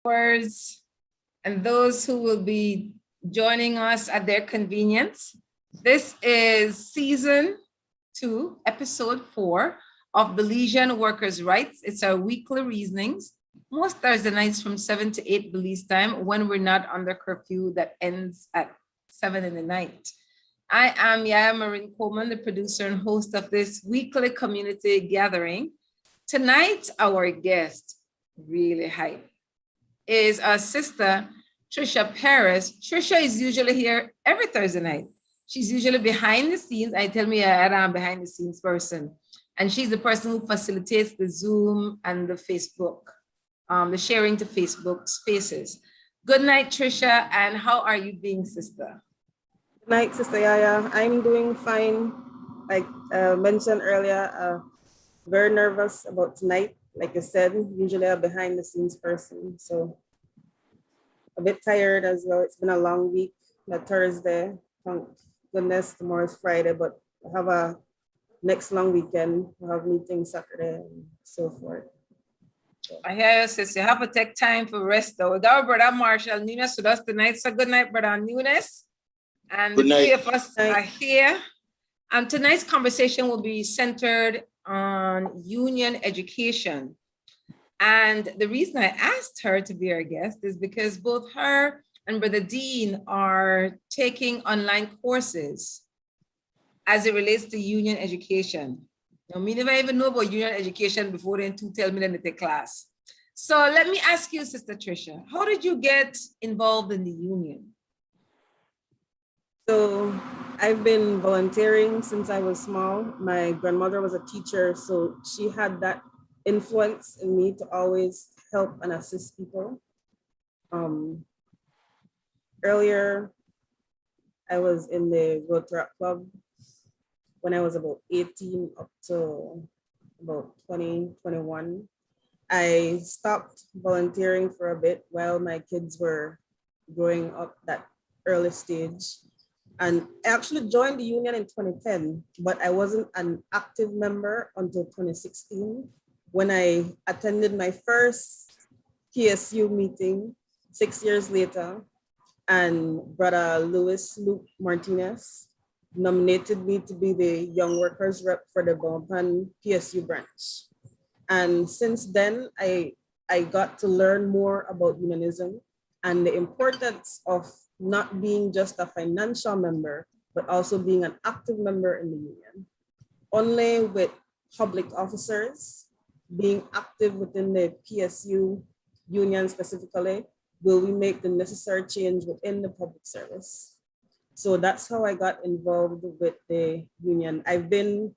viewers and those who will be joining us at their convenience. This is season 2, episode 4 of Belizean Workers' Rights. It's our weekly reasonings, most Thursday nights from 7 to 8 Belize time when we're not under curfew that ends at 7 in the night. I am YaYa Coleman, the producer and host of this weekly community gathering. Tonight, our guest, really hype, is our sister, Trisha Perez. Trisha is usually here every Thursday night. She's usually behind the scenes. I tell me I'm a behind the scenes person. And she's the person who facilitates the Zoom and the Facebook, the sharing to Facebook spaces. Good night, Trisha, and how are you being, sister? Good night, Sister YaYa. I'm doing fine. Like mentioned earlier, very nervous about tonight. Like I said, usually a behind the scenes person. So a bit tired as well. It's been a long week, a Thursday. Thank goodness, tomorrow's Friday, but I have a next long weekend. I have meetings Saturday and so forth. I hear you, sis. You have to take time for rest, though. We got our brother Marshall Nunes with us tonight. So good night, brother Nunes. And the three of us are here. Tonight's conversation will be centered on union education. And the reason I asked her to be our guest is because both her and Brother Dean are taking online courses as it relates to union education. Now, me never even know about union education before then to tell me that they take class. So let me ask you, Sister Trisha, how did you get involved in the union? So I've been volunteering since I was small. My grandmother was a teacher, so she had that influence in me to always help and assist people. Earlier, I was in the Rotary Club when I was about 18 up to about 20, 21. I stopped volunteering for a bit while my kids were growing up that early stage. And I actually joined the union in 2010, but I wasn't an active member until 2016 when I attended my first PSU meeting 6 years later, and Brother Luke Martinez nominated me to be the Young Workers Rep for the Bompan PSU branch. And since then, I got to learn more about unionism and the importance of not being just a financial member, but also being an active member in the union. Only with public officers being active within the PSU union specifically, will we make the necessary change within the public service. So that's how I got involved with the union. I've been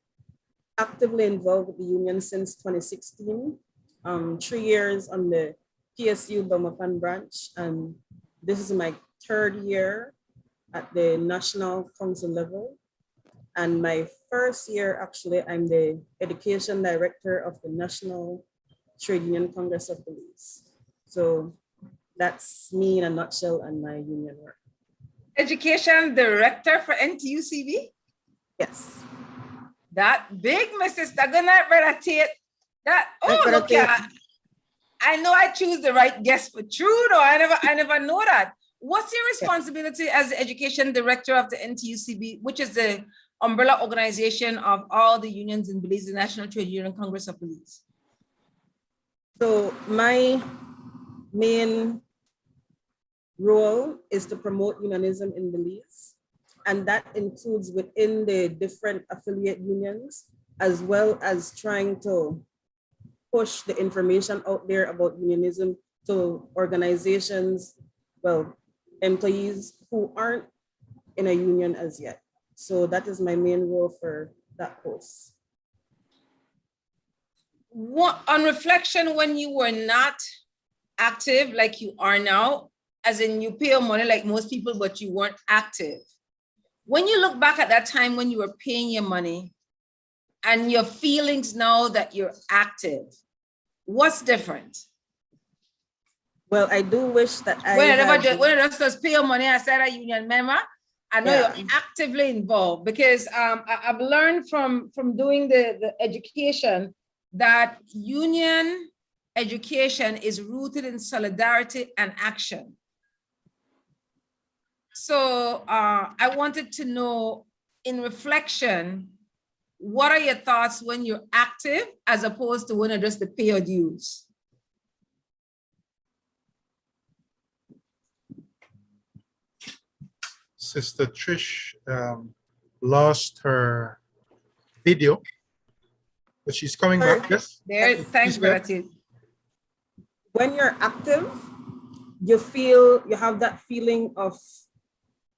actively involved with the union since 2016, 3 years on the PSU Bamapan branch, and this is my 3rd year at the National Council level. And my first year, actually, I'm the Education Director of the National Trade Union Congress of Belize. So that's me in a nutshell and my union work. Education Director for NTUCB? Yes. That big, my sister. Good night, Brother Tate. Look here. I know I choose the right guest for Trudeau. I never know that. What's your responsibility as the Education Director of the NTUCB, which is the umbrella organization of all the unions in Belize, the National Trade Union Congress of Belize? So my main role is to promote unionism in Belize, and that includes within the different affiliate unions, as well as trying to push the information out there about unionism to organizations, employees who aren't in a union as yet. So that is my main role for that post. On reflection, when you were not active like you are now, as in you pay your money like most people, but you weren't active. When you look back at that time when you were paying your money and your feelings now that you're active, what's different? Well, I do wish that when I just pay your money aside a union member, I know you're actively involved, because I've learned from doing the education that union education is rooted in solidarity and action. So I wanted to know, in reflection, what are your thoughts when you're active as opposed to when you're just to pay your dues? Sister Trish lost her video, but she's coming back. Yes. There, thanks, Brother T. When you're active, you feel, you have that feeling of,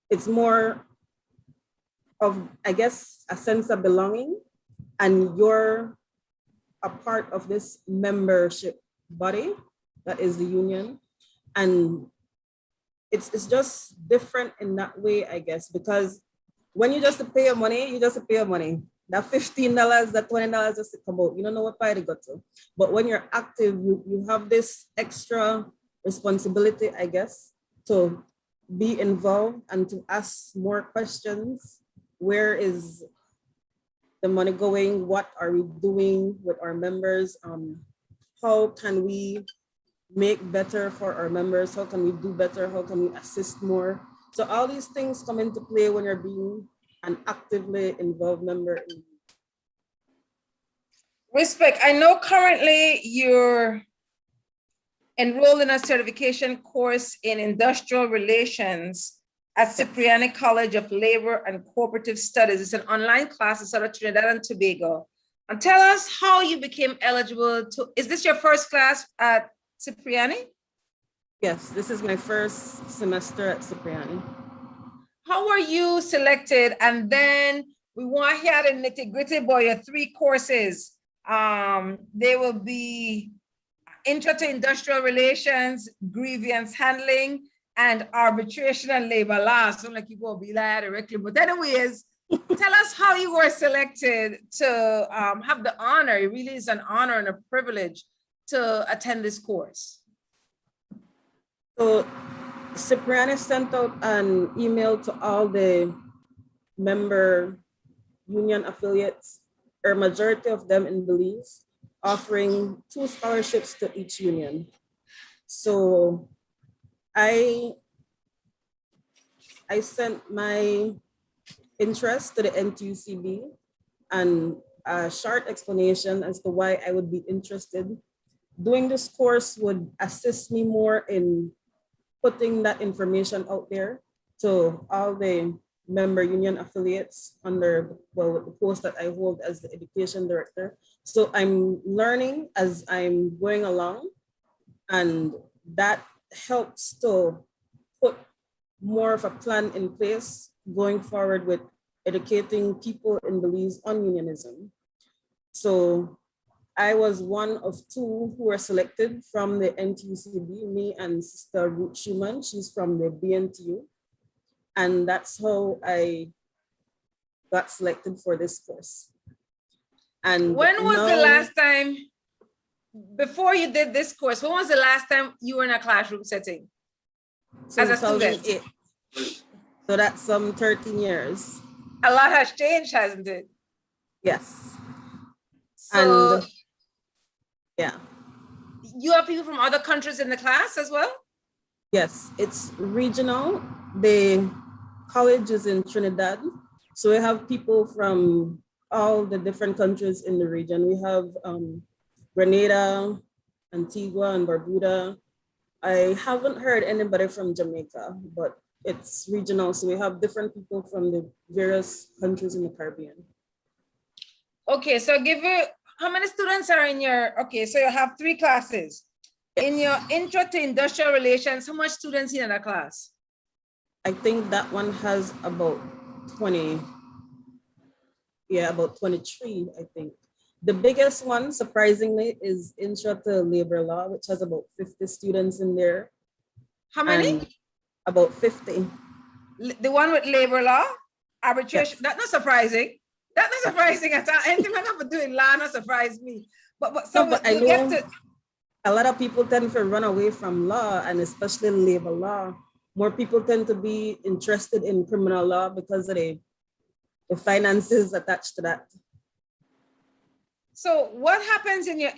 it's more of, I guess, a sense of belonging, and you're a part of this membership body that is the union. And it's just different in that way, I guess, because when you just pay your money, you just pay your money. That $15, that $20 just to come out. You don't know what part it got to. But when you're active, you have this extra responsibility, I guess, to be involved and to ask more questions. Where is the money going? What are we doing with our members? How can we make better for our members? How can we do better? How can we assist more? So all these things come into play when you're being an actively involved member. Respect. I know currently you're enrolled in a certification course in industrial relations at Cipriani College of Labor and Cooperative Studies. It's an online class out of Trinidad and Tobago. And tell us how you became eligible to, is this your first class at Cipriani? Yes, this is my first semester at Cipriani. How were you selected? And then we want to hear the nitty-gritty about your 3 courses. They will be Intro to Industrial Relations, Grievance Handling, and Arbitration and Labor Law. So like you go be like directly. But anyways, tell us how you were selected to have the honor. It really is an honor and a privilege to attend this course. So Cipriani sent out an email to all the member union affiliates, or majority of them in Belize, offering 2 scholarships to each union. So I sent my interest to the NTUCB and a short explanation as to why I would be interested. Doing this course would assist me more in putting that information out there to all the member union affiliates under, well, the post that I hold as the education director. So I'm learning as I'm going along, and that helps to put more of a plan in place going forward with educating people in Belize on unionism. So I was one of 2 who were selected from the NTUCB, me and Sister Ruth Schumann. She's from the BNTU. And that's how I got selected for this course. And when was the last time, before you did this course, when was the last time you were in a classroom setting as a student? So that's some 13 years. A lot has changed, hasn't it? Yes. So, and yeah. You have people from other countries in the class as well? Yes, it's regional. The college is in Trinidad. So we have people from all the different countries in the region. We have Grenada, Antigua, and Barbuda. I haven't heard anybody from Jamaica, but it's regional. So we have different people from the various countries in the Caribbean. Okay, so how many students are in your, okay, so you have 3 classes. Yes. In your Intro to Industrial Relations, how much students in that class? I think that one has about 20, about 23, I think. The biggest one, surprisingly, is Intro to Labor Law, which has about 50 students in there. How many? About 50. The one with labor law, arbitration, yes. That's not surprising. That's not surprising at all. Anything I have to do in law not surprise me. But I know a lot of people tend to run away from law, and especially labor law. More people tend to be interested in criminal law because of the finances attached to that. So what happens in your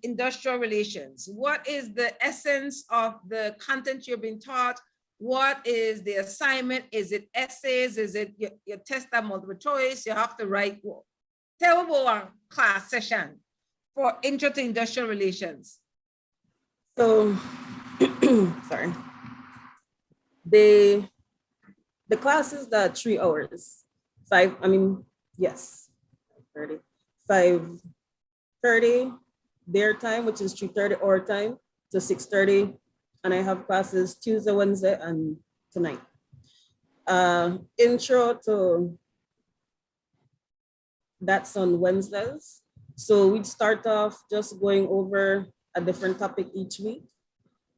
industrial relations? What is the essence of the content you've been taught? What is the assignment? Is it essays? Is it your test of multiple choice? You have to write. Tell me about a class session for intro to industrial relations. So, sorry. The classes that 3 hours, yes, 30, 5:30 their time, which is 3:30 our time to 6:30. And I have classes Tuesday, Wednesday, and tonight. Intro to, that's on Wednesdays. So we'd start off just going over a different topic each week.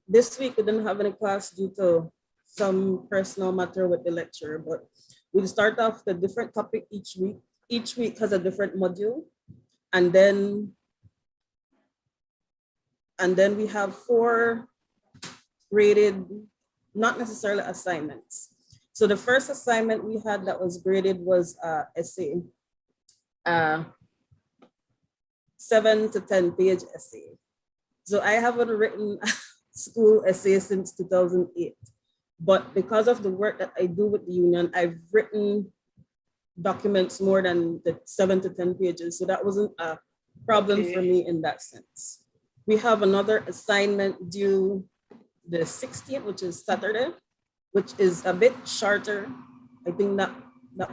This week, we didn't have any class due to some personal matter with the lecturer, but we'll start off with a different topic each week. Each week has a different module. And then we have 4 graded, not necessarily assignments. So the first assignment we had that was graded was essay, 7 to 10 page essay. So I haven't written school essay since 2008. But because of the work that I do with the union, I've written documents more than the 7 to 10 pages. So that wasn't a problem for me in that sense. We have another assignment due the 16th, which is Saturday, which is a bit shorter. I think that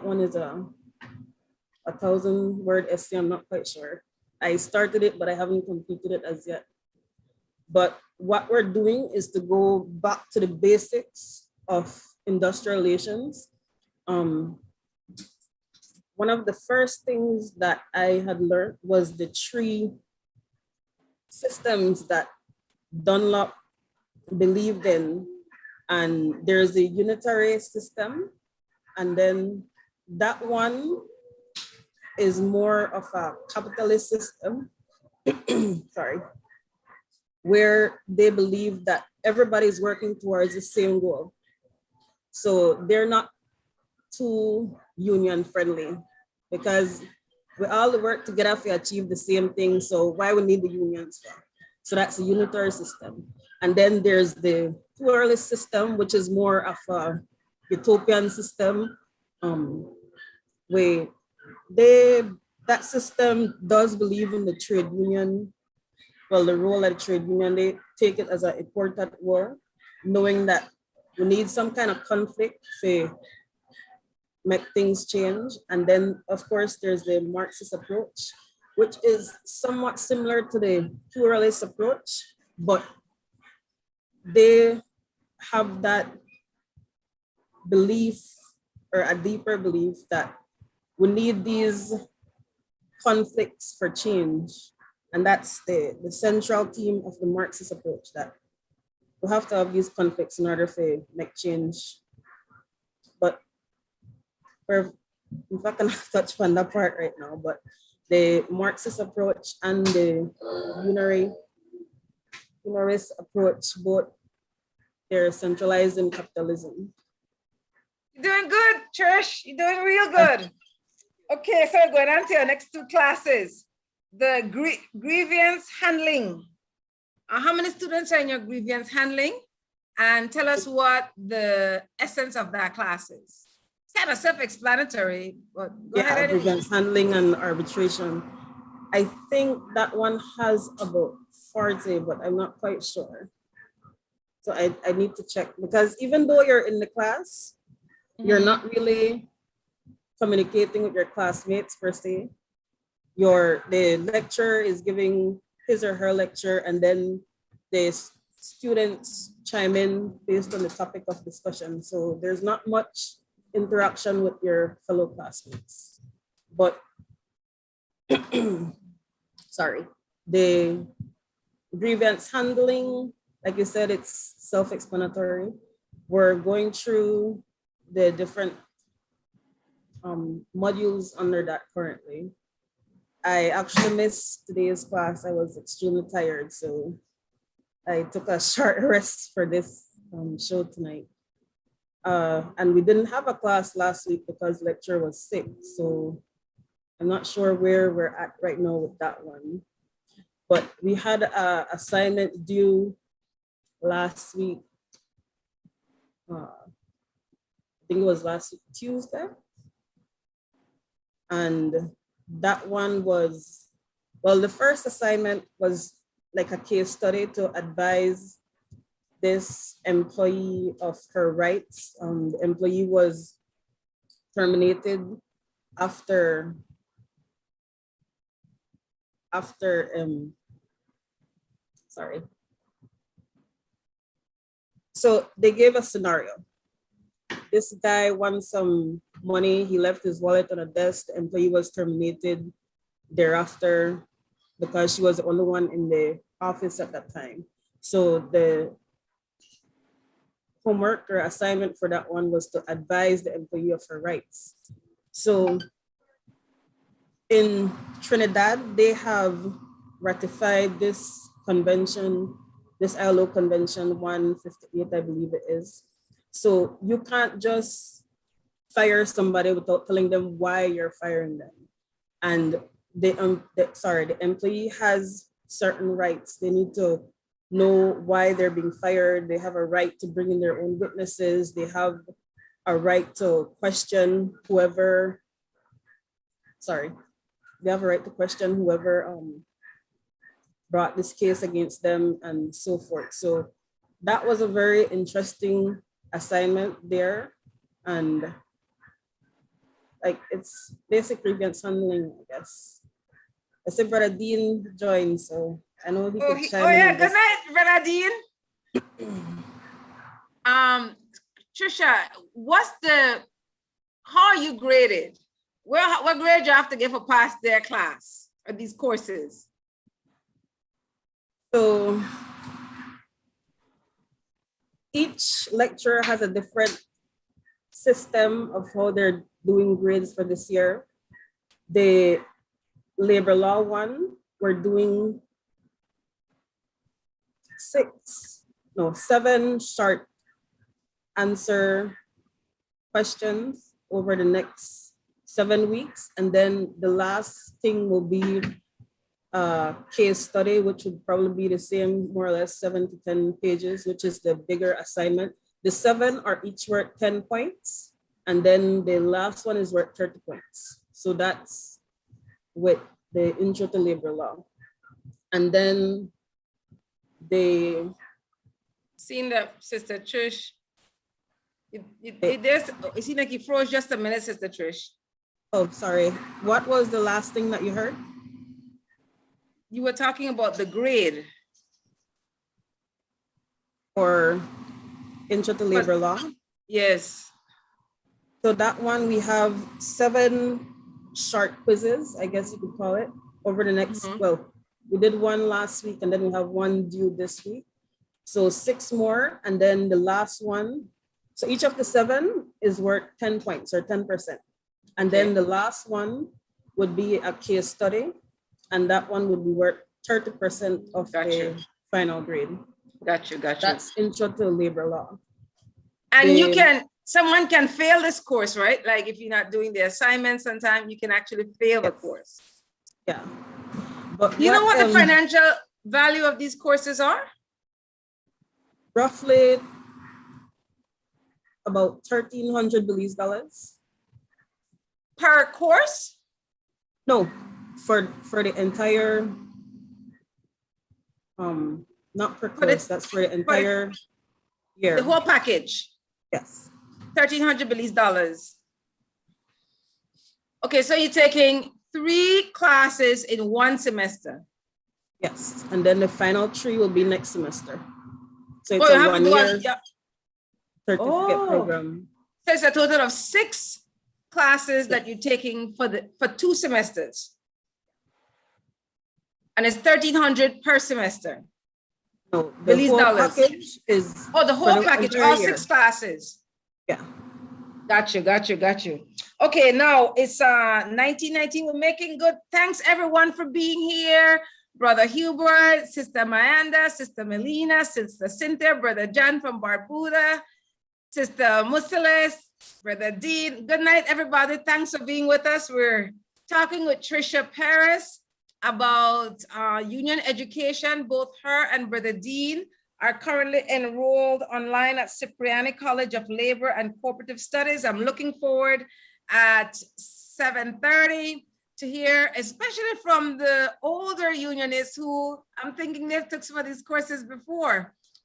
one is a 1,000-word essay. I'm not quite sure. I started it, but I haven't completed it as yet. But what we're doing is to go back to the basics of industrial relations. One of the first things that I had learned was the 3 systems that Dunlop believed in. And there's a unitary system. And then that one is more of a capitalist system. Sorry. Where they believe that everybody's working towards the same goal. So they're not too union friendly because we all work together to achieve the same thing. So why we need the unions for? So that's a unitary system. And then there's the pluralist system, which is more of a utopian system, where that system does believe in the trade union. Well, the role of the trade union, they take it as an important role, knowing that we need some kind of conflict to make things change. And then, of course, there's the Marxist approach, which is somewhat similar to the pluralist approach, but they have that belief or a deeper belief that we need these conflicts for change. And that's the central theme of the Marxist approach, that we have to have these conflicts in order to make change. But if I can touch on that part right now, but the Marxist approach and the unionist approach, both they're centralized in capitalism. You're doing good, Trish. You're doing real good. Okay, so we're going on to your next 2 classes. The grievance handling. How many students are in your grievance handling? And tell us what the essence of that class is. It's kind of self-explanatory, but go ahead. Grievance handling and arbitration. I think that one has about 40, but I'm not quite sure. So I need to check, because even though you're in the class, you're not really communicating with your classmates per se. The lecturer is giving his or her lecture, and then the students chime in based on the topic of discussion. So there's not much interaction with your fellow classmates. But sorry, the grievance handling, like you said, it's self-explanatory. We're going through the different modules under that currently. I actually missed today's class. I was extremely tired, so I took a short rest for this show tonight. And we didn't have a class last week because lecturer was sick. So I'm not sure where we're at right now with that one, but we had a assignment due last week. I think it was last week, Tuesday. And that one was, well, the first assignment was like a case study to advise this employee of her rights. The employee was terminated after sorry. So they gave a scenario. This guy wants some money. He left his wallet on a desk. The employee was terminated thereafter because she was the only one in the office at that time. So the homework or assignment for that one was to advise the employee of her rights. So in Trinidad, they have ratified this convention, this ILO Convention 158, I believe it is. So you can't just fire somebody without telling them why you're firing them. And the employee has certain rights. They need to know why they're being fired. They have a right to bring in their own witnesses. They have a right to question whoever, they have a right to question whoever brought this case against them and so forth. So that was a very interesting assignment there. And like, it's basically against handling, I guess. I see Brother Dean joined, so I know he could chime in. Yeah, good night, Brother Dean. Trisha, how are you graded? What grade you have to give for pass their class or these courses? So each lecturer has a different system of how they're doing grades for this year. The labor law one, we're doing 7 short answer questions over the next 7 weeks. And then the last thing will be a case study, which would probably be the same, more or less 7 to 10 pages, which is the bigger assignment. The 7 are each worth 10 points. And then the last one is worth 30 points. So that's with the intro to labor law. And then Seeing that, Sister Trish, it seemed like you froze just a minute, Sister Trish. Oh, sorry. What was the last thing that you heard? You were talking about the grade. For intro to labor law? Yes. So that one, we have 7 short quizzes, I guess you could call it, over the next, well, we did one last week and then we have one due this week. So 6 more, and then the last one. So each of the 7 is worth 10 points or 10%. And then the last one would be a case study, and that one would be worth 30% of the final grade. Got you. That's intro to labor law. And someone can fail this course, right? Like if you're not doing the assignments on time, you can actually fail the course. Yeah. But you know what the financial value of these courses are? Roughly about 1,300 Belize dollars. Per course? No, for the entire, not per course, that's for the entire year. The whole package? Yes. 1,300 Belize dollars. Okay, so you're taking 3 classes in 1 semester. Yes, and then the final 3 will be next semester. So it's a 1-year certificate program. So it's a total of 6 classes that you're taking for 2 semesters. And it's 1,300 per semester. No, the Belize whole dollars. package is the whole package, all 6 classes. Yeah. Got you. Okay, now it's 1919. We're making good. Thanks everyone for being here. Brother Hubert, Sister Miranda, Sister Melina, Sister Cynthia, Brother John from Barbuda, Sister Musilis, Brother Dean. Good night, everybody. Thanks for being with us. We're talking with Trisha Perez about union education. Both her and Brother Dean are currently enrolled online at Cipriani College of Labor and Cooperative Studies. I'm looking forward at 7:30 to hear, especially from the older unionists who I'm thinking they've took some of these courses before,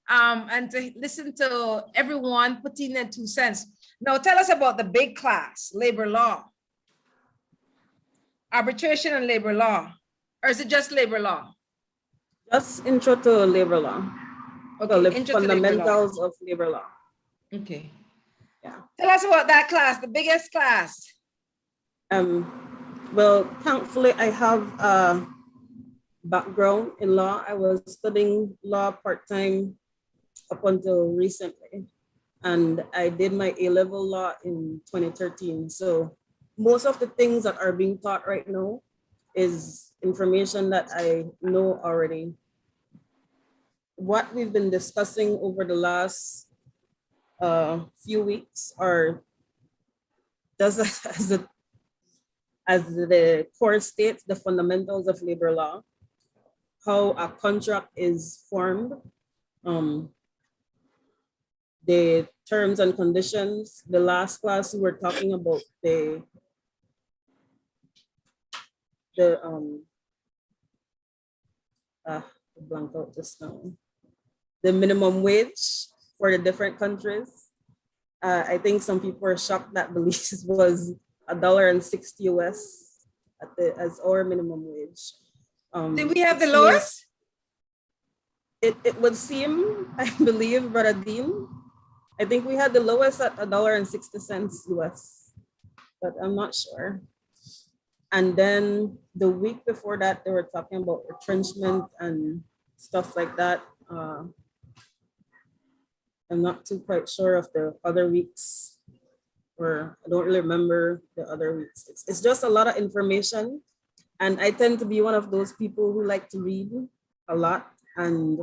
and to listen to everyone putting their 2 cents. Now tell us about the big class, labor law, arbitration and labor law, or is it just labor law? Just intro to labor law. Okay, Well, the intro to labor law. fundamentals of labor law. Okay. Yeah. Tell us about that class, the biggest class. Well, thankfully, I have a background in law. I was studying law part-time up until recently, and I did my A-level law in 2013. So most of the things that are being taught right now is information that I know already. What we've been discussing over the last few weeks are just as the course states, the fundamentals of labor law, how a contract is formed, the terms and conditions. The last class we were talking about blank out just now. The minimum wage for the different countries. I think some people are shocked that Belize was $1.60 US as our minimum wage. Did we have the lowest? It would seem, I believe, Brother Dean, I think we had the lowest at $1.60 US, but I'm not sure. And then the week before that, they were talking about retrenchment and stuff like that. I'm not too quite sure of the other weeks, or I don't really remember the other weeks. It's just a lot of information. And I tend to be one of those people who like to read a lot. And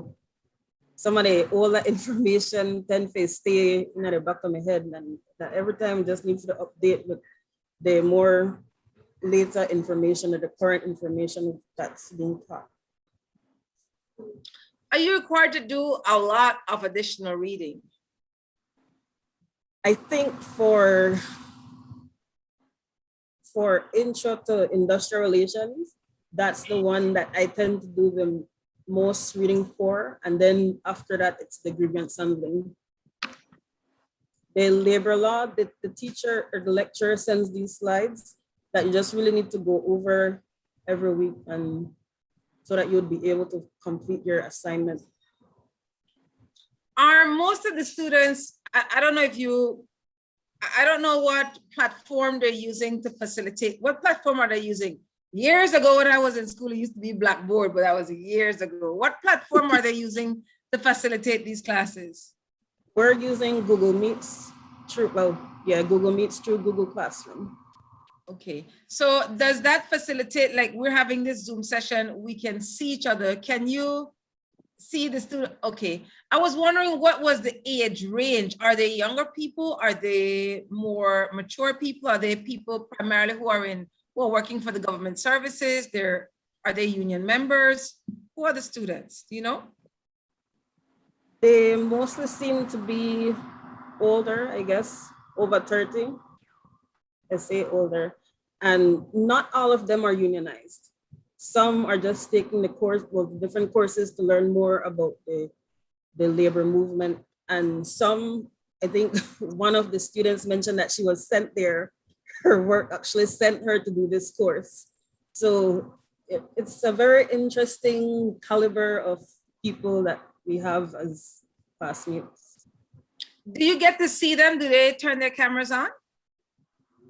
some of the older information tend to stay in the back of my head. And that every time just needs to update with the more later information or the current information that's being taught. Are you required to do a lot of additional reading? I think for intro to industrial relations, that's the one that I tend to do the most reading for. And then after that, it's the grievance handling. The labor law, the teacher or the lecturer sends these slides that you just really need to go over every week, and so that you would be able to complete your assignment. Are most of the students, I don't know what platform they're using to facilitate. What platform are they using? Years ago when I was in school, it used to be Blackboard, but that was years ago. What platform are they using to facilitate these classes? We're using Google Meets Google Meets through Google Classroom. Okay, so does that facilitate, like we're having this Zoom session, we can see each other. Can you see the student? Okay, I was wondering what was the age range? Are they younger people? Are they more mature people? Are they people primarily who are working for the government services? Are they union members? Who are the students? Do you know? They mostly seem to be older, I guess, over 30. I say older, and not all of them are unionized. Some are just taking different courses to learn more about the labor movement. And some, I think one of the students mentioned that she was sent there. Her work actually sent her to do this course. So it's a very interesting caliber of people that we have as classmates. Do you get to see them? Do they turn their cameras on?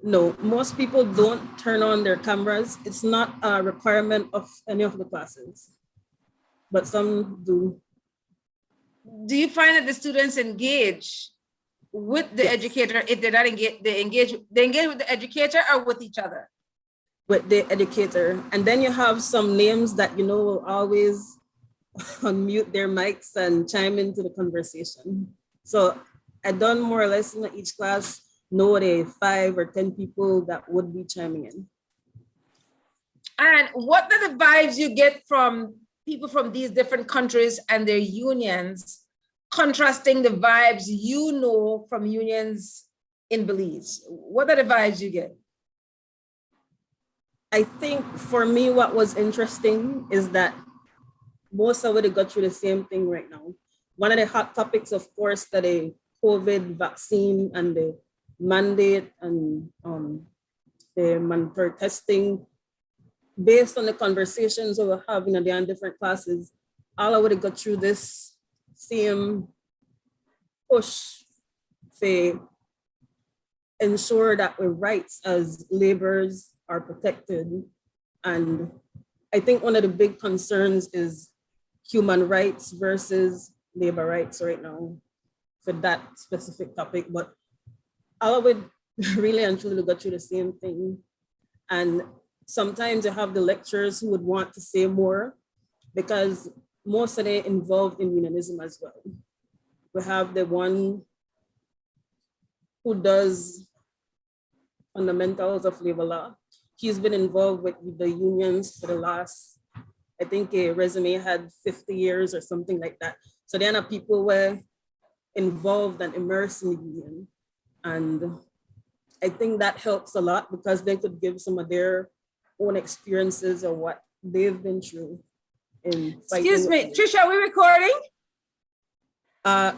No, most people don't turn on their cameras. It's not a requirement of any of the classes, but some do. Do you find that the students engage with the educator? If they're not engaged, they engage with the educator or with each other? With the educator. And then you have some names that you know will always unmute their mics and chime into the conversation. So I done more or less in each class know the 5 or 10 people that would be chiming in. And what are the vibes you get from people from these different countries and their unions, contrasting the vibes you know from unions in Belize? What are the vibes you get? I think for me, what was interesting is that most of it got through the same thing right now. One of the hot topics, of course, that the COVID vaccine and the mandate and the mandatory testing. Based on the conversations we were having in the different classes, all of it got through this same push to ensure that our rights as laborers are protected. And I think one of the big concerns is human rights versus labor rights right now for that specific topic. But all of it really and truly got through the same thing. And sometimes you have the lecturers who would want to say more because most of them involved in unionism as well. We have the one who does fundamentals of labor law. He's been involved with the unions for the last, I think a resume had 50 years or something like that. So then people were involved and immersed in the union. And I think that helps a lot because they could give some of their own experiences or what they've been through in fighting. Excuse me, Trisha, are we recording?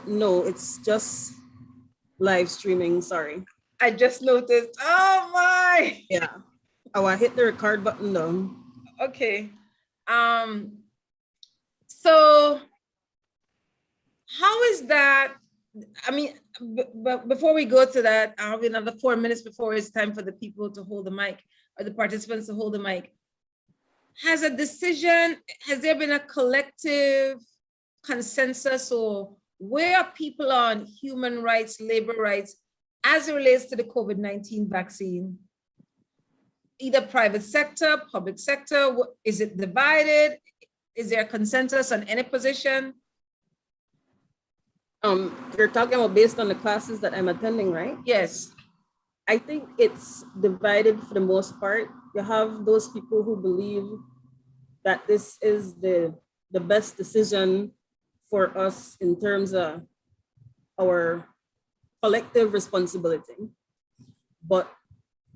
No, it's just live streaming, sorry. I just noticed. Oh my. Yeah. Oh, I hit the record button though. Okay. So how is that? I mean, but before we go to that, I have another 4 minutes before it's time for the people to hold the mic or the participants to hold the mic. Has there been a collective consensus or where are people on human rights, labor rights, as it relates to the COVID-19 vaccine? Either private sector, public sector, is it divided? Is there a consensus on any position? You're talking about based on the classes that I'm attending, right? Yes. I think it's divided for the most part. You have those people who believe that this is the best decision for us in terms of our collective responsibility. But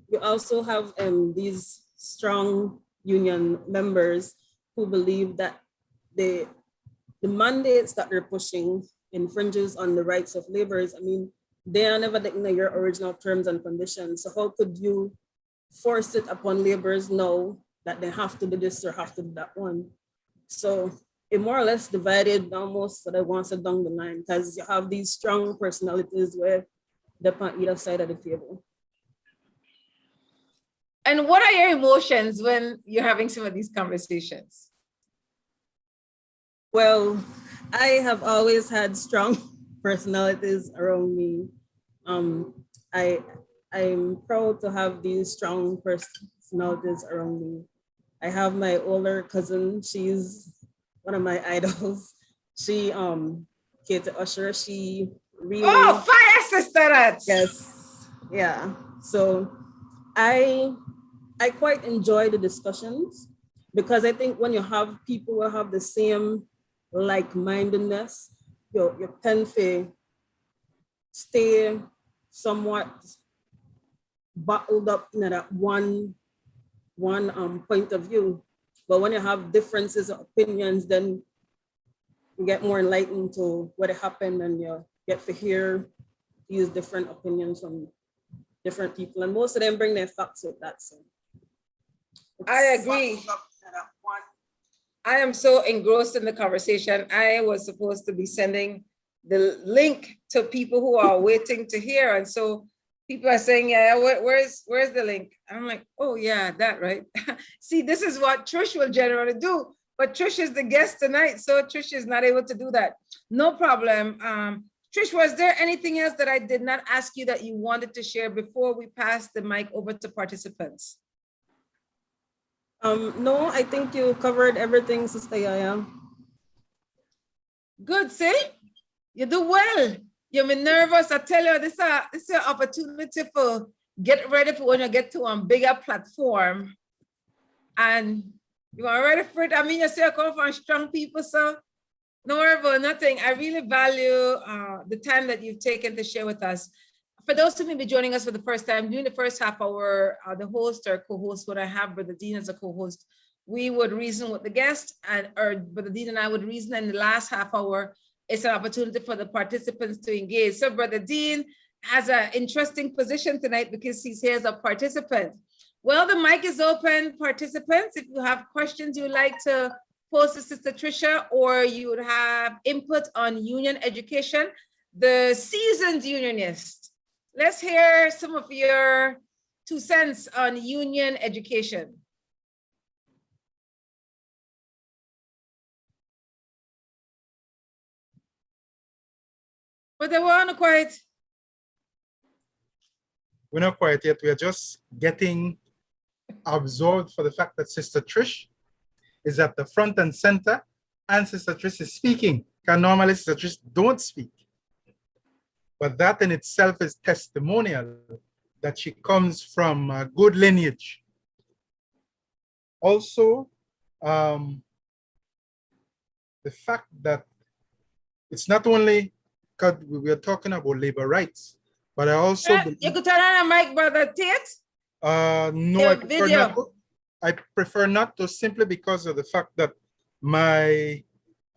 you also have these strong union members who believe that the mandates that they're pushing infringes on the rights of laborers. I mean, they are never in your original terms and conditions. So how could you force it upon laborers now that they have to do this or have to do that one? So it more or less divided almost so that once down the line, because you have these strong personalities where they're on either side of the table. And what are your emotions when you're having some of these conversations? Well, I have always had strong personalities around me. I'm proud to have these strong personalities around me. I have my older cousin. She's one of my idols. She, Kate Usher, she really— Oh, fire sister! Yes, yeah. So I quite enjoy the discussions because I think when you have people who have the same like-mindedness, you tend to stay somewhat bottled up in that one point of view. But when you have differences of opinions, then you get more enlightened to what happened and you get to hear these different opinions from different people. And most of them bring their facts with that. So I agree. I am so engrossed in the conversation. I was supposed to be sending the link to people who are waiting to hear. And so people are saying, yeah, where's the link? And I'm like, oh yeah, that right. See, this is what Trish will generally do, but Trish is the guest tonight. So Trish is not able to do that. No problem. Trish, was there anything else that I did not ask you that you wanted to share before we pass the mic over to participants? No, I think you covered everything, Sister YaYa. Good, see? You do well. You're nervous. I tell you, this is an opportunity for get ready for when you get to a bigger platform. And you are ready for it. I mean, you say you come from strong people, so no worry about nothing. I really value the time that you've taken to share with us. For those who may be joining us for the first time, during the first half hour, the host or co-host, when I have Brother Dean as a co-host, we would reason with the guest, or Brother Dean and I would reason. In the last half hour, it's an opportunity for the participants to engage. So Brother Dean has an interesting position tonight because he's here as a participant. Well, the mic is open, participants. If you have questions you would like to pose to Sister Trisha, or you would have input on union education, the seasoned unionist, let's hear some of your 2 cents on union education. But they weren't quite. We're not quite yet. We're just getting absorbed for the fact that Sister Trish is at the front and center, and Sister Trish is speaking. Because normally Sister Trish don't speak. But that in itself is testimonial that she comes from a good lineage. Also, the fact that it's not only because we are talking about labor rights, but I also You could turn on the mic, Brother Tate. no, I prefer not to, simply because of the fact that my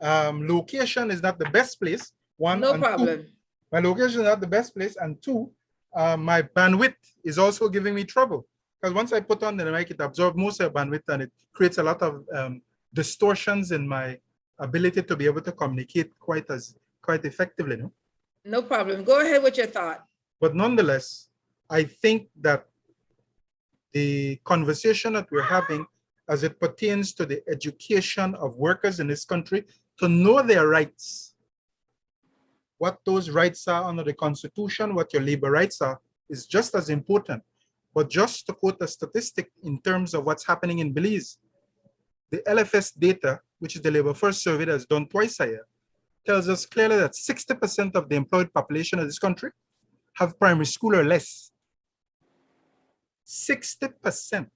location is not the best place. One, No and problem. two, my location is not the best place, and two, my bandwidth is also giving me trouble. Because once I put on the mic, it absorbs most of the bandwidth, and it creates a lot of distortions in my ability to be able to communicate quite effectively. No? No problem. Go ahead with your thought. But nonetheless, I think that the conversation that we're having as it pertains to the education of workers in this country to know their rights, what those rights are under the Constitution, what your labor rights are, is just as important. But just to quote a statistic in terms of what's happening in Belize, the LFS data, which is the Labor Force Survey that's done twice a year, tells us clearly that 60% of the employed population of this country have primary school or less. 60%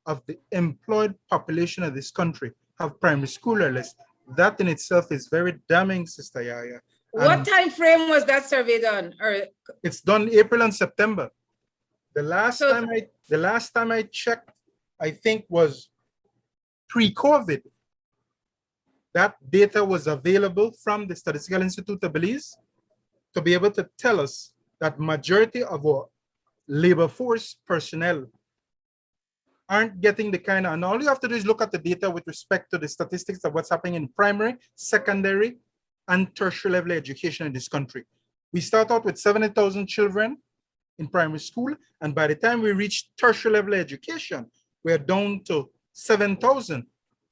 of the employed population of this country have primary school or less. That in itself is very damning, Sister YaYa. What time frame was that survey done? Or it's done April and September. The last time I checked, I think was pre-COVID. That data was available from the Statistical Institute of Belize to be able to tell us that majority of our labor force personnel aren't getting the kind of, and all you have to do is look at the data with respect to the statistics of what's happening in primary, secondary, and tertiary level education in this country. We start out with 70,000 children in primary school, and by the time we reach tertiary level education, we're down to 7,000.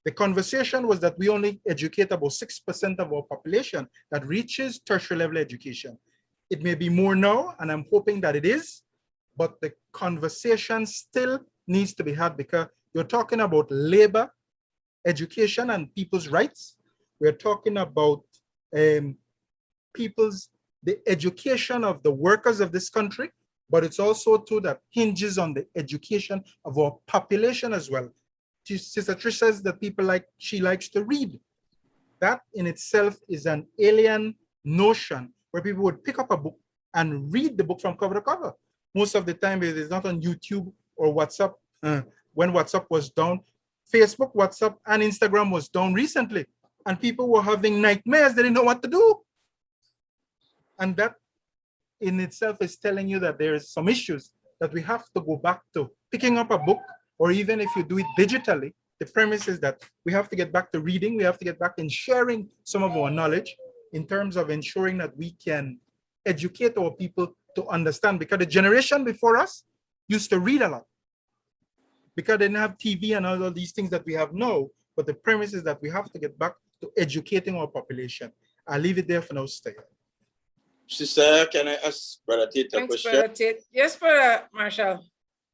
The conversation was that we only educate about 6% of our population that reaches tertiary level education. It may be more now, and I'm hoping that it is, but the conversation still needs to be had because you're talking about labor, education, and people's rights. We're talking about the education of the workers of this country, but it's also too that hinges on the education of our population as well. Sister Trish says that she likes to read. That in itself is an alien notion where people would pick up a book and read the book from cover to cover. Most of the time it is not on YouTube or WhatsApp. When WhatsApp was down, Facebook, WhatsApp, and Instagram was down recently, and people were having nightmares. They didn't know what to do. And that in itself is telling you that there is some issues that we have to go back to picking up a book, or even if you do it digitally, the premise is that we have to get back to reading. We have to get back in sharing some of our knowledge in terms of ensuring that we can educate our people to understand, because the generation before us used to read a lot because they didn't have TV and all of these things that we have now. But the premise is that we have to get back to educating our population. I'll leave it there for now, stay. Sister, can I ask Brother Tate a question? Brother Tate. Yes, Brother Marshall.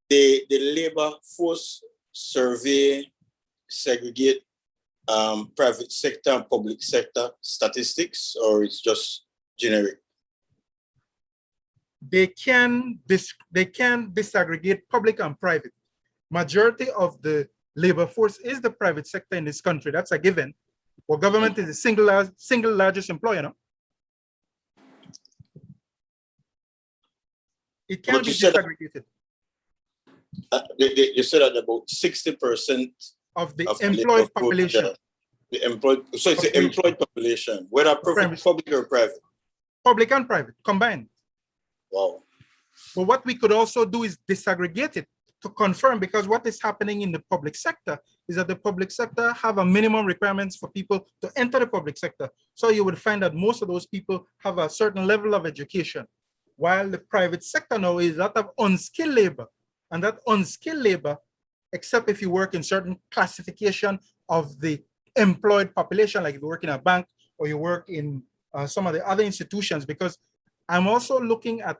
The labor force survey segregate private sector and public sector statistics, or it's just generic? They can disaggregate public and private. Majority of the labor force is the private sector in this country. That's a given. Well, government is the single largest employer, no? It can But be you said disaggregated. you said that about 60% Of the of employed labor force, population. the employed, so it's the Population. employed population, whether public or private. Public and private combined. Wow. But what we could also do is disaggregate it to confirm, because what is happening in the public sector is that the public sector have a minimum requirements for people to enter the public sector. So you would find that most of those people have a certain level of education, while the private sector now is a lot of unskilled labor. And that unskilled labor, except if you work in certain classification of the employed population, like if you work in a bank or you work in some of the other institutions, because I'm also looking at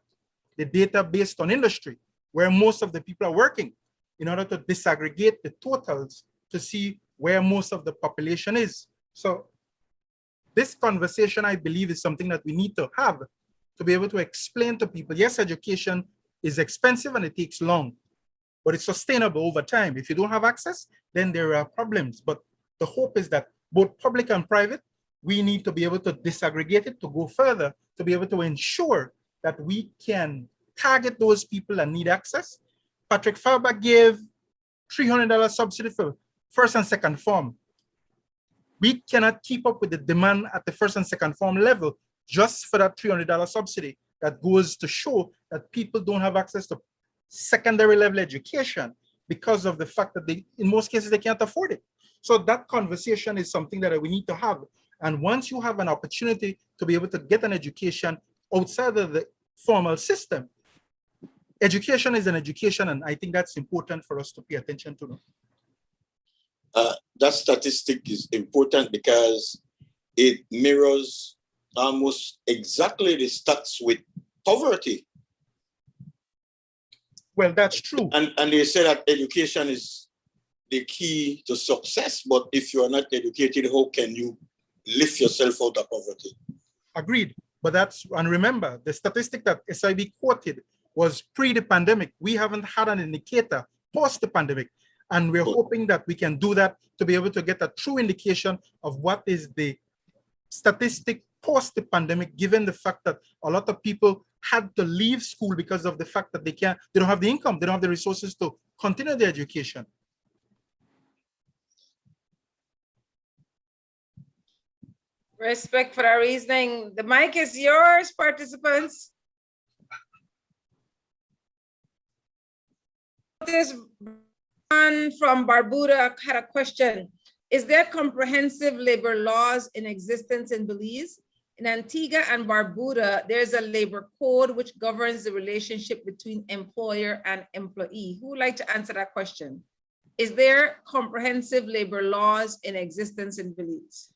the data based on industry, where most of the people are working, in order to disaggregate the totals to see where most of the population is. So this conversation, I believe, is something that we need to have to be able to explain to people, yes, education is expensive and it takes long, but it's sustainable over time. If you don't have access, then there are problems. But the hope is that both public and private, we need to be able to disaggregate it to go further, to be able to ensure that we can target those people that need access. Patrick Farber gave $300 subsidy for first and second form. We cannot keep up with the demand at the first and second form level just for that $300 subsidy. That goes to show that people don't have access to secondary level education because of the fact that they, in most cases, they can't afford it. So that conversation is something that we need to have. And once you have an opportunity to be able to get an education outside of the formal system, education is an education, and I think that's important for us to pay attention to. That statistic is important because it mirrors almost exactly the stats with poverty. Well, that's true. And they say that education is the key to success, but if you are not educated, how can you lift yourself out of poverty? Agreed. But that's, and remember, the statistic that SIB quoted was pre the pandemic. We haven't had an indicator post the pandemic. And we're hoping that we can do that to be able to get a true indication of what is the statistic post the pandemic, given the fact that a lot of people had to leave school because of the fact that they don't have the income, they don't have the resources to continue their education. Respect for our reasoning. The mic is yours, participants. This man from Barbuda had a question. Is there comprehensive labor laws in existence in Belize? In Antigua and Barbuda, there's a labor code which governs the relationship between employer and employee. Who would like to answer that question? Is there comprehensive labor laws in existence in Belize?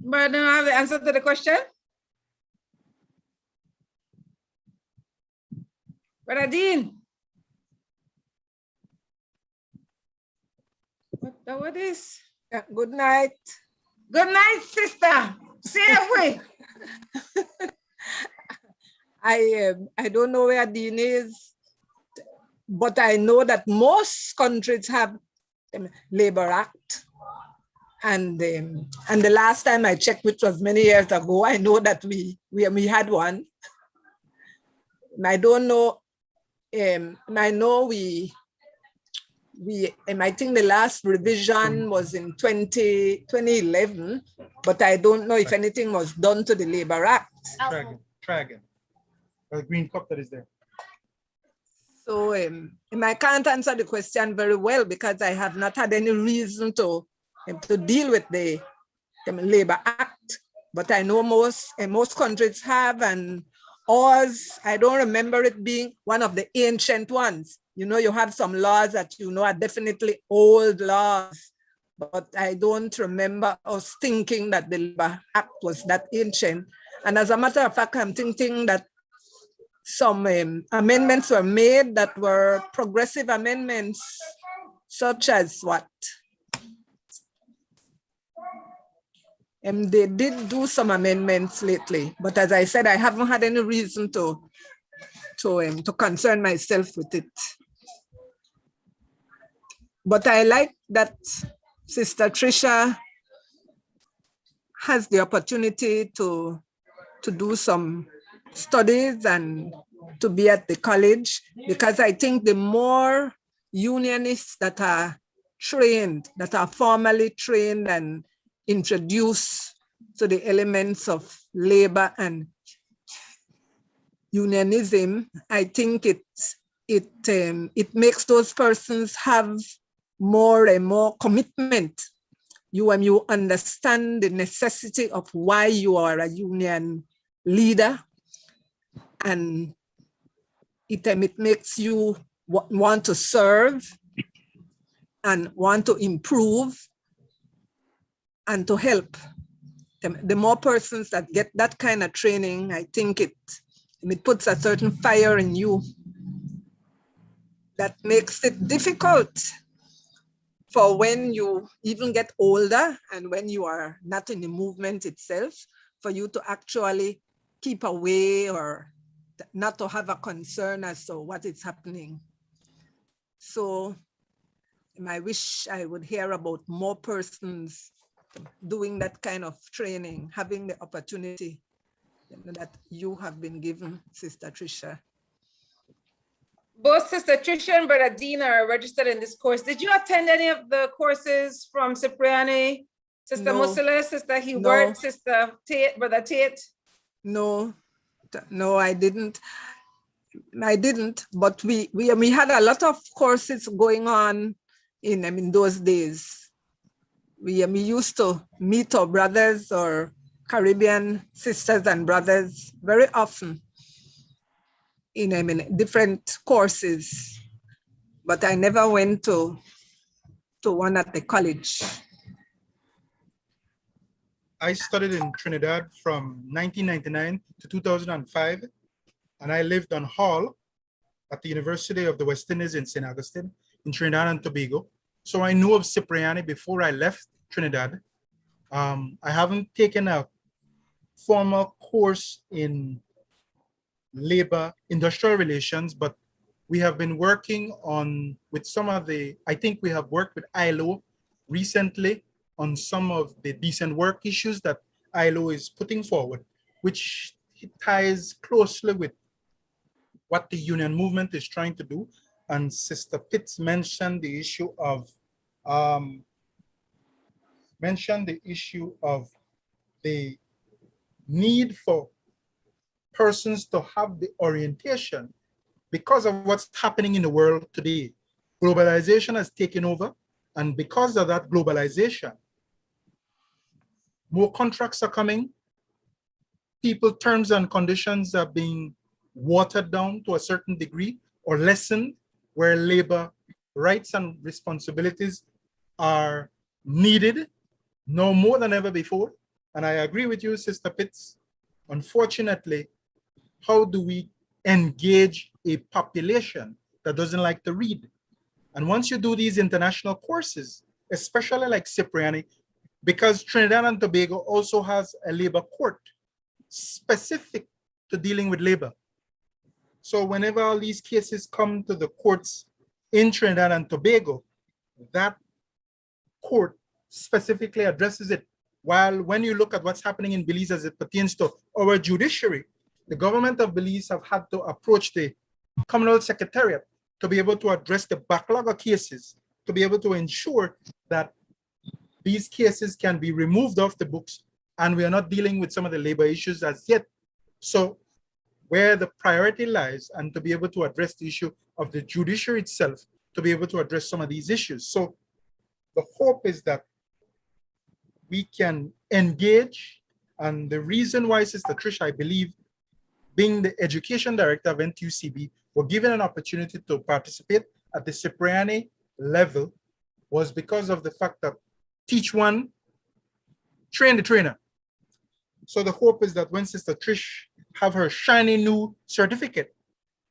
But I don't have the answer to the question. Brother Dean. What is? Good night. Good night, sister. See you. I don't know where Dean is, but I know that most countries have Labor Act. And the last time I checked, which was many years ago, I know that we had one. I don't know. I know I think the last revision was in 2011, but I don't know if anything was done to the Labor Act. Dragon. The green cup that is there. So I can't answer the question very well because I have not had any reason to deal with the Labor Act, but I know most countries have, and ours, I don't remember it being one of the ancient ones. You know, you have some laws that you know are definitely old laws, but I don't remember us thinking that the Labor Act was that ancient. And as a matter of fact, I'm thinking that some amendments were made that were progressive amendments, such as what? They did do some amendments lately, but as I said, I haven't had any reason to concern myself with it. But I like that Sister Trisha has the opportunity to do some studies and to be at the college, because I think the more unionists that are trained, that are formally trained and introduced to the elements of labor and unionism, I think it makes those persons have more and more commitment. You understand the necessity of why you are a union leader, and it makes you want to serve and want to improve and to help. The more persons that get that kind of training, I think it puts a certain fire in you that makes it difficult for when you even get older and when you are not in the movement itself, for you to actually keep away or not to have a concern as to what is happening. So I wish I would hear about more persons doing that kind of training, having the opportunity that you have been given, Sister Trisha. Both Sister Trisha and Brother Dean are registered in this course. Did you attend any of the courses from Cipriani, Sister No. Musila, Sister Hubert, No. Sister Tate, Brother Tate? No, I didn't. But we had a lot of courses going on in those days. We used to meet our brothers or Caribbean sisters and brothers very often in different courses, but I never went to one at the college. I studied in Trinidad from 1999 to 2005, and I lived on Hall at the University of the West Indies in St. Augustine in Trinidad and Tobago. So I knew of Cipriani before I left Trinidad. I haven't taken a formal course in labor industrial relations, but we have been working with some of the, I think we have worked with ILO recently on some of the decent work issues that ILO is putting forward, which ties closely with what the union movement is trying to do. And Sister Pitts mentioned the issue of the need for persons to have the orientation because of what's happening in the world today. Globalization has taken over, and because of that globalization, more contracts are coming. People terms and conditions are being watered down to a certain degree or lessened, where labor rights and responsibilities are needed no more than ever before. And I agree with you, Sister Pitts. Unfortunately, how do we engage a population that doesn't like to read? And once you do these international courses, especially like Cipriani, because Trinidad and Tobago also has a labor court specific to dealing with labor. So whenever all these cases come to the courts in Trinidad and Tobago, that court specifically addresses it. While when you look at what's happening in Belize as it pertains to our judiciary, the government of Belize have had to approach the Commonwealth Secretariat to be able to address the backlog of cases, to be able to ensure that these cases can be removed off the books, and we are not dealing with some of the labor issues as yet. So where the priority lies, and to be able to address the issue of the judiciary itself, to be able to address some of these issues. So the hope is that we can engage, and the reason why, Sister Trisha, I believe, being the education director of NTUCB, were given an opportunity to participate at the Cipriani level was because of the fact that teach one, train the trainer. So the hope is that when Sister Trish have her shiny new certificate,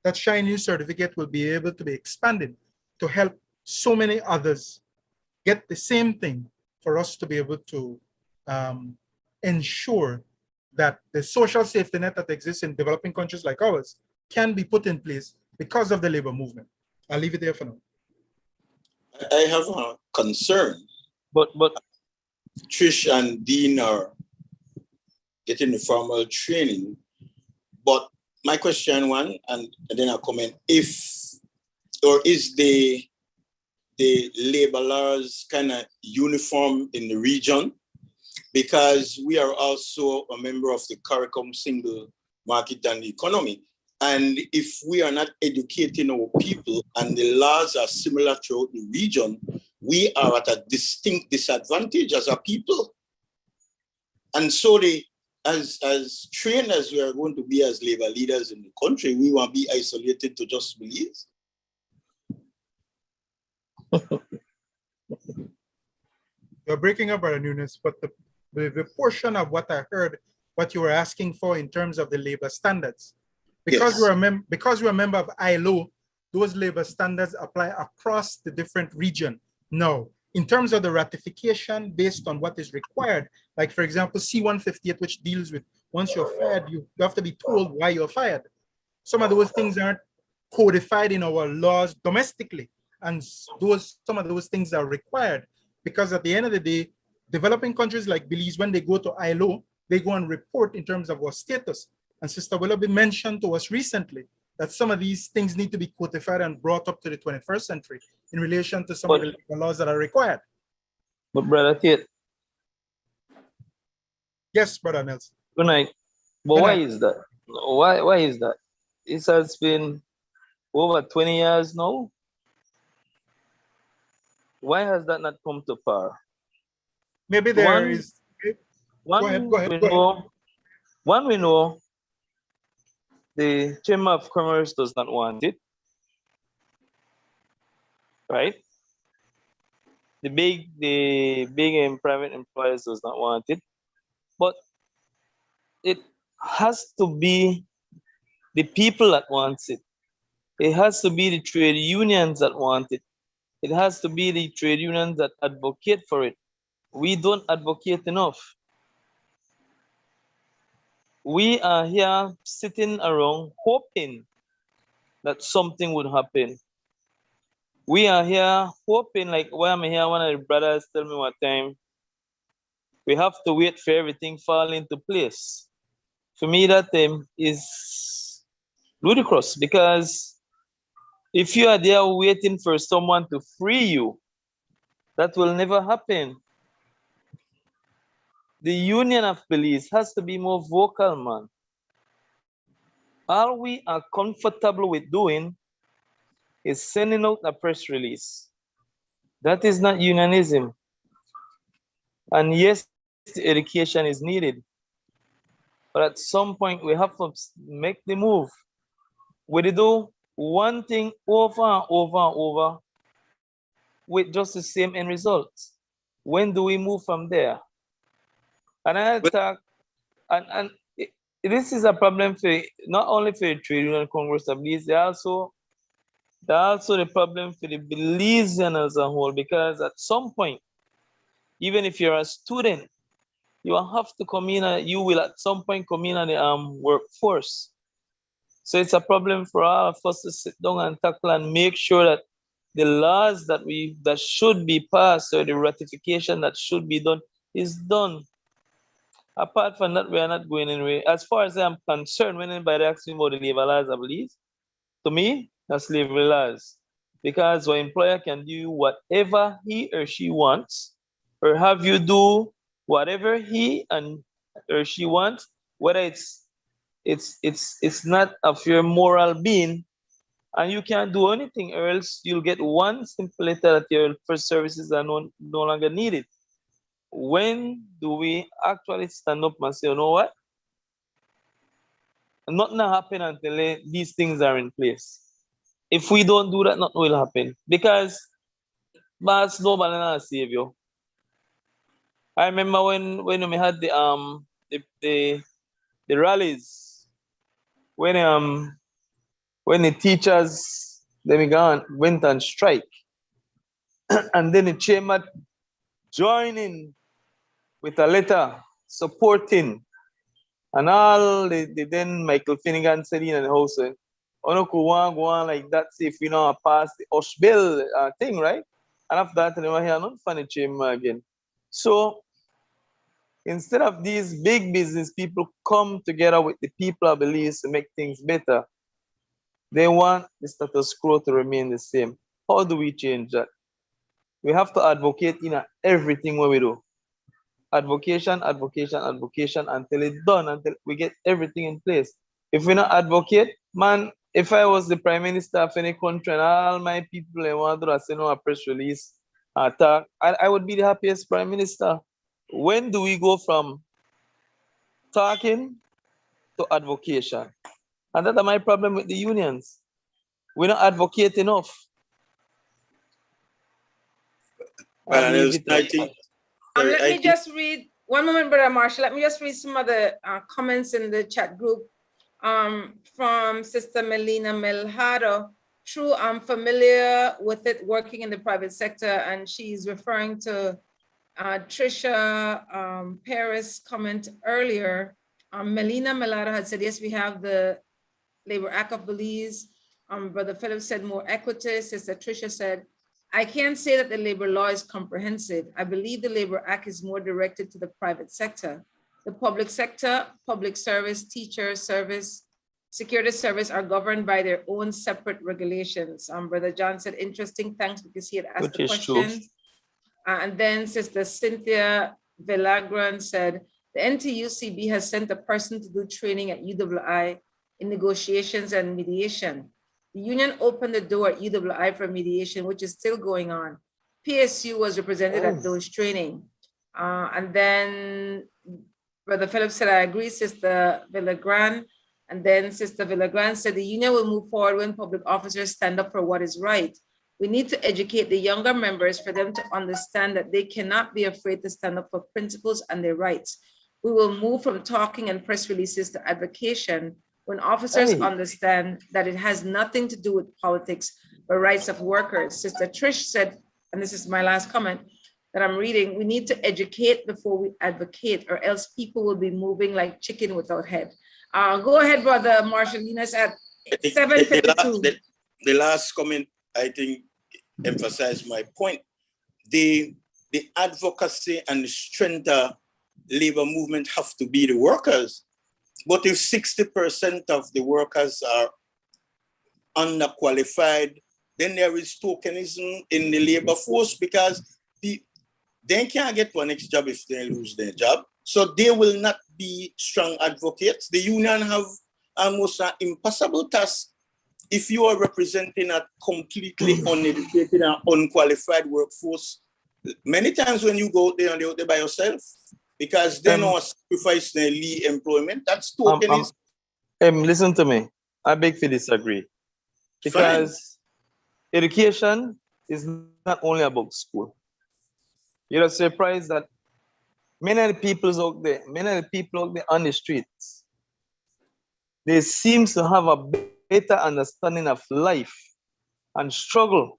that shiny new certificate will be able to be expanded to help so many others get the same thing, for us to be able to ensure that the social safety net that exists in developing countries like ours can be put in place because of the labor movement. I'll leave it there for now. I have a concern. But Trish and Dean are getting the formal training. But my question one, and then I'll comment, is the labor laws kind of uniform in the region? Because we are also a member of the CARICOM single market and economy. And if we are not educating our people and the laws are similar throughout the region, we are at a distinct disadvantage as a people. And so as trained as we are going to be as labor leaders in the country, we want to be isolated to just Belize. You're breaking up, Brother Unionist, but the portion of what I heard, what you were asking for in terms of the labor standards, because Yes. because we're a member of ILO, those labor standards apply across the different region. Now, in terms of the ratification based on what is required, like for example, C-158, which deals with once you're fired, you have to be told why you're fired. Some of those things aren't codified in our laws domestically, and some of those things are required because at the end of the day, developing countries like Belize, when they go to ILO, they go and report in terms of our status. And Sister Willoughby mentioned to us recently that some of these things need to be codified and brought up to the 21st century in relation to some of the laws that are required. But Brother Tate, Yes, Brother Nelson. good night. But Good why night. is that? Why is that? It has been over 20 years now. Why has that not come to power? Maybe there is. Go ahead. One we know the Chamber of Commerce does not want it, right? The big and private employers does not want it, but it has to be the people that wants it. It has to be the trade unions that want it. It has to be the trade unions that advocate for it. We don't advocate enough. We are here sitting around hoping that something would happen. We are here hoping, like when I'm here, one of the brothers tell me one time, we have to wait for everything fall into place. For me, that is ludicrous, because if you are there waiting for someone to free you, that will never happen. The Union of Belize has to be more vocal, man. All we are comfortable with doing is sending out a press release. That is not unionism. And yes, the education is needed. But at some point, we have to make the move. We do one thing over and over and over with just the same end result. When do we move from there? And I talk, and this is a problem for not only for the Trade Union Congress of Belize, there's also the problem for the Belizean as a whole, because at some point, even if you're a student, you will have to come in, you will at some point come in on the workforce. So it's a problem for all of us to sit down and tackle and make sure that the laws that should be passed, or the ratification that should be done, is done. Apart from that, we are not going anywhere. As far as I'm concerned, when anybody asks me about the labor laws, I believe, to me, that's labor laws. Because an employer can do whatever he or she wants, or have you do whatever he or she wants, whether it's not of your moral being, and you can't do anything, or else you'll get one simple letter that your first services are no longer needed. When do we actually stand up and say, you know what? Nothing will happen until these things are in place. If we don't do that, nothing will happen. Because mas nobody will save you. I remember when we had the rallies, when the teachers went on strike, and then the chairman joined in with a letter supporting. And all the then Michael Finnegan said in the house, "Ono go on like that, see if we know pass the Osh bill thing, right?" And after that, they were here not funny chamber again. So instead of these big business people come together with the people of Belize to make things better, they want the status quo to remain the same. How do we change that? We have to advocate in everything what we do. Advocation, advocation, advocation until it's done, until we get everything in place. If we not advocate, man, if I was the prime minister of any country and all my people and want to send a press release, talk, I would be the happiest prime minister. When do we go from talking to advocation? And that's my problem with the unions. We don't advocate enough. Well, let me just read one moment, Brother Marshall. Let me just read some of the comments in the chat group from Sister Melina Melhado. True, I'm familiar with it working in the private sector, and she's referring to Trisha Perez comment earlier. Melina Melhado had said, yes, we have the Labor Act of Belize. Brother Phillips said more equity. Sister Trisha said, I can't say that the labor law is comprehensive. I believe the Labor Act is more directed to the private sector. The public sector, public service, teacher service, security service are governed by their own separate regulations. Brother John said, interesting, thanks, because he had asked the questions. And then Sister Cynthia Villagran said, the NTUCB has sent a person to do training at UWI in negotiations and mediation. The union opened the door at UWI for mediation, which is still going on. PSU was represented at those training. And then Brother Phillips said, I agree, Sister Villagran. And then Sister Villagran said, the union will move forward when public officers stand up for what is right. We need to educate the younger members for them to understand that they cannot be afraid to stand up for principles and their rights. We will move from talking and press releases to advocation when officers understand that it has nothing to do with politics, but rights of workers. Sister Trish said, and this is my last comment that I'm reading, we need to educate before we advocate, or else people will be moving like chicken without head. Go ahead, Brother Marshall Eunice, at 7:52. The last comment, I think, emphasized my point. The advocacy and the strength of labor movement have to be the workers. But if 60% of the workers are underqualified, then there is tokenism in the labor force, because they can't get one next job if they lose their job. So they will not be strong advocates. The union have almost an impossible task if you are representing a completely uneducated and unqualified workforce. Many times when you go out there and you're out there by yourself, because they know sacrifice their employment, that's tokenism. Listen to me. I beg to disagree. Because education is not only about school. You're surprised that many of the people out there on the streets, they seem to have a better understanding of life and struggle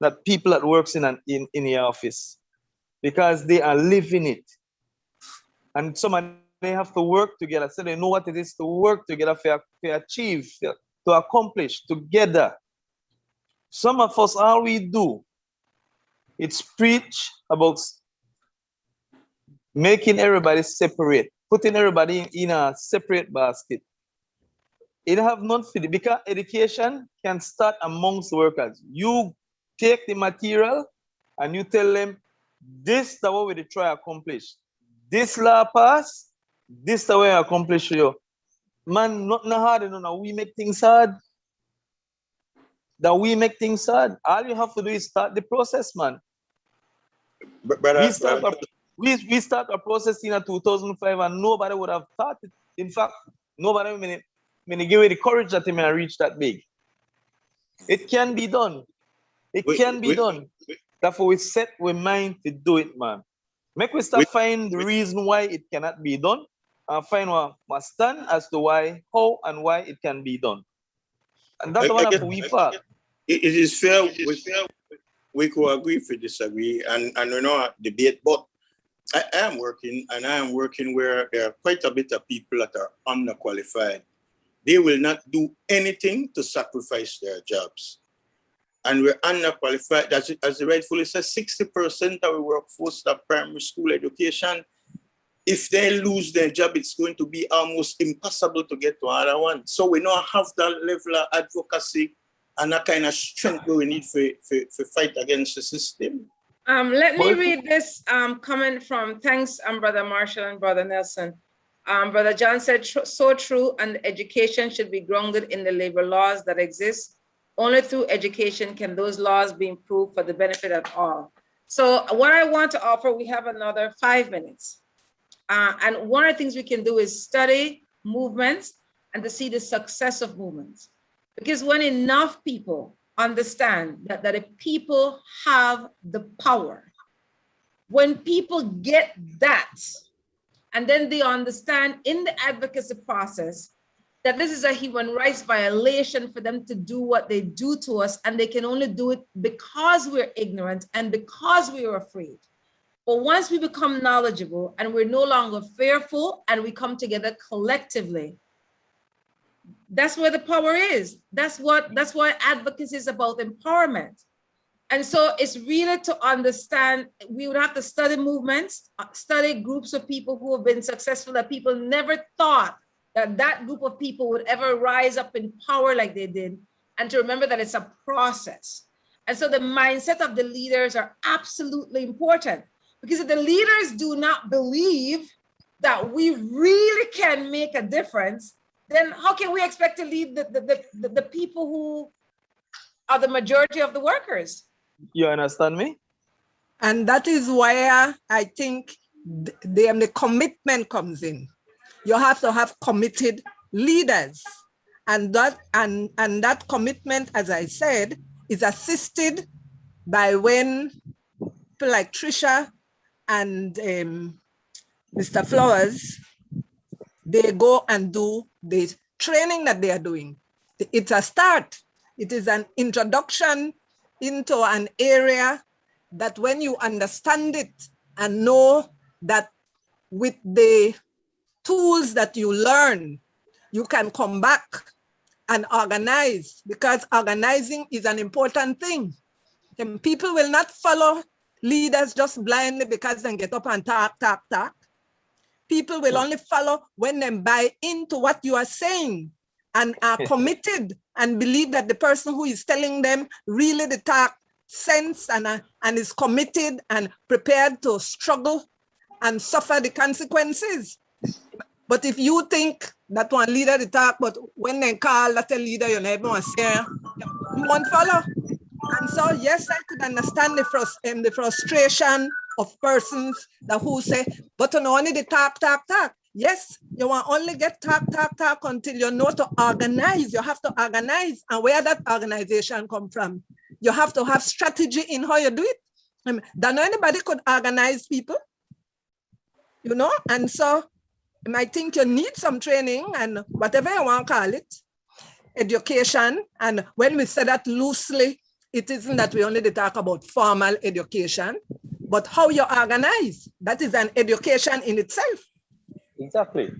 that people that works in the office, because they are living it. And some of them have to work together, so they know what it is to work together to achieve, to accomplish together. Some of us, all we do, it's preach about making everybody separate, putting everybody in a separate basket. It have not fit, because education can start amongst workers. You take the material and you tell them, this is the way we try to accomplish. This law pass, this is the way I accomplish you. Man, not hard, no. We make things hard. We make things hard. All you have to do is start the process, man. We start a process in 2005 and nobody would have thought it. In fact, nobody may give it the courage that they may reach that big. It can be done. It can be done. Therefore, we set our mind to do it, man. Make we start find the reason why it cannot be done, and find what must stand as to why, how, and why it can be done. And that's what we part. It is fair. We could agree if we disagree, and we know debate. But I am working, and I am working where there are quite a bit of people that are underqualified. They will not do anything to sacrifice their jobs. And we're underqualified. As it rightfully says, 60% of our workforce have primary school education. If they lose their job, it's going to be almost impossible to get to another one. So we don't have that level of advocacy and that kind of strength we need for fight against the system. Let me read this comment from, thanks, Brother Marshall and Brother Nelson. Brother John said, so true, and education should be grounded in the labor laws that exist. Only through education can those laws be improved for the benefit of all. So what I want to offer, we have another 5 minutes. And one of the things we can do is study movements and to see the success of movements. Because when enough people understand that if people have the power, when people get that, and then they understand in the advocacy process that this is a human rights violation for them to do what they do to us, and they can only do it because we're ignorant and because we are afraid. But once we become knowledgeable and we're no longer fearful and we come together collectively, that's where the power is. That's why advocacy is about empowerment. And so it's really to understand, we would have to study movements, study groups of people who have been successful, that people never thought that group of people would ever rise up in power like they did, and to remember that it's a process. And so the mindset of the leaders are absolutely important, because if the leaders do not believe that we really can make a difference, then how can we expect to lead the people who are the majority of the workers? You understand me? And that is where I think the commitment comes in. You have to have committed leaders. And that commitment, as I said, is assisted by when people like Trisha and Mr. Flowers, they go and do the training that they are doing. It's a start. It is an introduction into an area that when you understand it and know that with the tools that you learn, you can come back and organize, because organizing is an important thing. And people will not follow leaders just blindly because they get up and talk. People will only follow when they buy into what you are saying and are committed and believe that the person who is telling them really the talk sense and is committed and prepared to struggle and suffer the consequences. But if you think that one leader they talk, but when they call that a leader, you never want to say, you won't follow. And so, yes, I could understand the frustration of persons that who say, but you only the talk. Yes, you want only get talk until you know to organize. You have to organize. And where that organization come from? You have to have strategy in how you do it. Don't anybody could organize people, you know? And so I think you need some training and whatever you want to call it, education. And when we say that loosely, it isn't that we only talk about formal education, but how you organize. That is an education in itself. Exactly.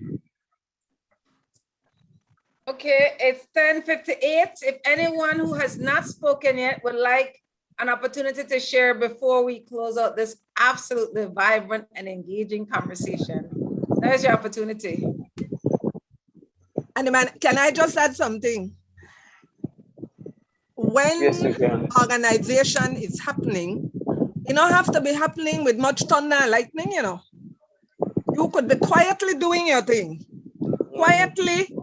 Okay, it's 10:58. If anyone who has not spoken yet would like an opportunity to share before we close out this absolutely vibrant and engaging conversation, there's your opportunity. And man, can I just add something? When Yes, you can. organization is happening, it don't have to be happening with much thunder and lightning, you know. You could be quietly doing your thing, quietly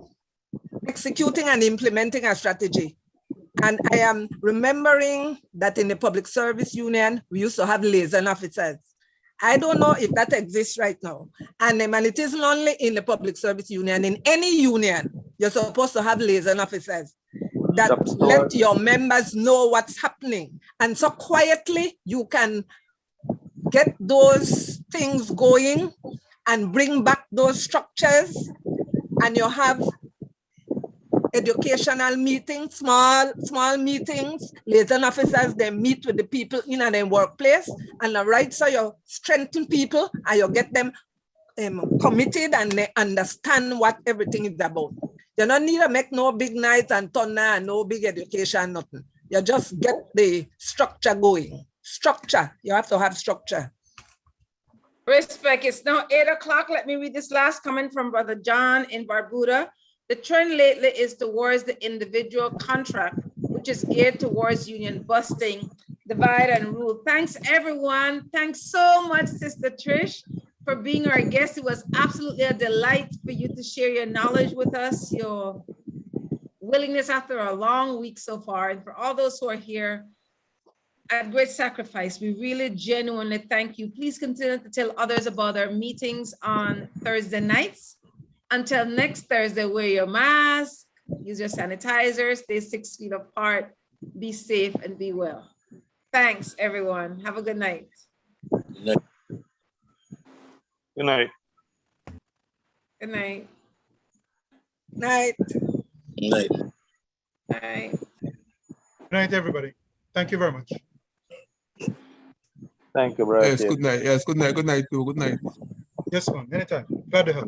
executing and implementing a strategy. And I am remembering that in the Public Service Union, we used to have liaison officers. I don't know if that exists right now. And it isn't only in the Public Service Union, in any union, you're supposed to have liaison officers that let your members know what's happening. And so quietly, you can get those things going and bring back those structures, and you have educational meetings, small meetings. Liaison officers, they meet with the people in their workplace, and right, so you strengthen people and you get them committed and they understand what everything is about. You don't need to make no big nights and thunder and no big education, nothing. You just get the structure going. Structure, you have to have structure. Respect, it's now 8 o'clock. Let me read this last comment from Brother John in Barbuda. The trend lately is towards the individual contract, which is geared towards union busting, divide and rule. Thanks, everyone. Thanks so much, Sister Trish, for being our guest. It was absolutely a delight for you to share your knowledge with us, your willingness after a long week so far. And for all those who are here at great sacrifice, we really genuinely thank you. Please continue to tell others about our meetings on Thursday nights. Until next Thursday, wear your mask, use your sanitizer, stay 6 feet apart, be safe and be well. Thanks, everyone. Have a good night. Good night. Good night. Night. Night. Bye. Good night, everybody. Thank you very much. Thank you, brother. Yes, good night. Yes, good night. Good night too. Good night. Yes, ma'am. Anytime. Glad to help.